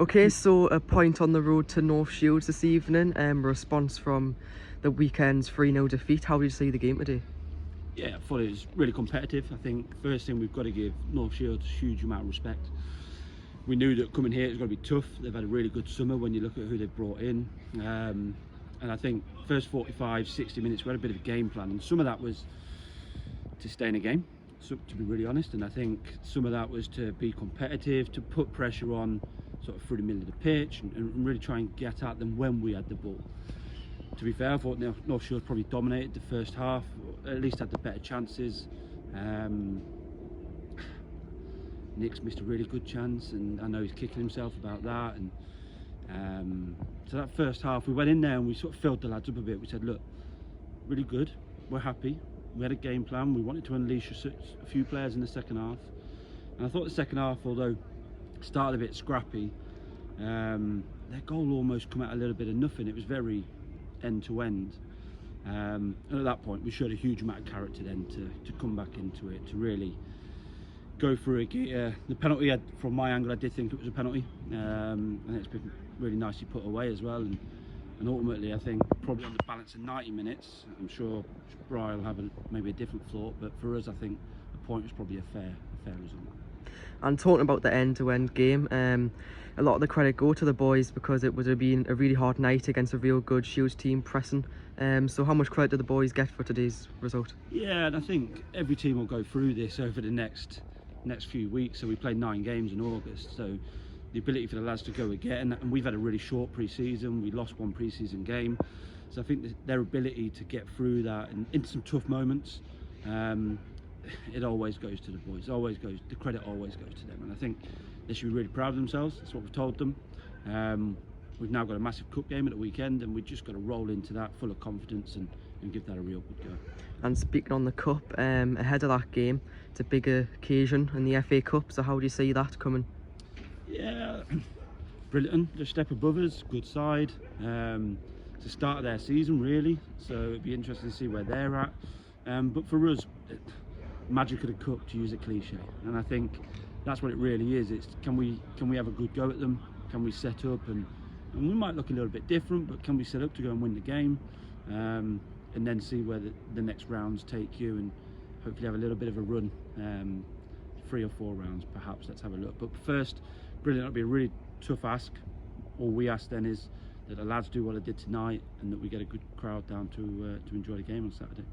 Okay, so a point on the road to North Shields this evening. Response from the weekend's 3-0 defeat. How did you see the game today? Yeah, I thought it was really competitive. I think first thing we've got to give North Shields a huge amount of respect. We knew that coming here it was going to be tough. They've had a really good summer when you look at who they've brought in. And I think first 45, 60 minutes we had a bit of a game plan, and some of that was to stay in a game, so, to be really honest, and I think some of that was to be competitive, to put pressure on sort of through the middle of the pitch and really try and get at them when we had the ball. To be fair, I thought North Shields probably dominated the first half, or at least had the better chances. Nick's missed a really good chance, and I know he's kicking himself about that. And so that first half, we went in there and we sort of filled the lads up a bit. We said, look, really good, we're happy. We had a game plan. We wanted to unleash a few players in the second half. And I thought the second half, although started a bit scrappy, their goal almost come out a little bit of nothing. It was very end to end. And at that point, we showed a huge amount of character then to come back into it, to really go through it. The penalty, from my angle, I did think it was a penalty, and it's been really nicely put away as well. And ultimately, I think probably on the balance of 90 minutes, I'm sure Brian will have maybe a different thought, but for us, I think the point was probably a fair result. And talking about the end-to-end game, a lot of the credit go to the boys because it would have been a really hard night against a real good Shields team pressing. So how much credit do the boys get for today's result? Yeah, and I think every team will go through this over the next few weeks. So we played 9 games in August, so the ability for the lads to go again, and we've had a really short pre-season. We lost one pre-season game, so I think their ability to get through that and into some tough moments, it always goes to the boys. The credit always goes to them, and I think they should be really proud of themselves. That's what we've told them. We've now got a massive cup game at the weekend, and we've just got to roll into that full of confidence and give that a real good go. And speaking on the cup, ahead of that game, it's a big occasion in the FA Cup, so how do you see that coming? Yeah, brilliant. Just a step above us, good side. It's the start of their season, really, so it'd be interesting to see where they're at. But for us, magic of the cup, to use a cliche, and I think that's what it really is. It's can we have a good go at them? Can we set up and we might look a little bit different, but can we set up to go and win the game, and then see where the next rounds take you, and hopefully have a little bit of a run, 3 or 4 rounds perhaps. Let's have a look. But first, brilliant. It'll be a really tough ask. All we ask then is that the lads do what they did tonight, and that we get a good crowd down to enjoy the game on Saturday.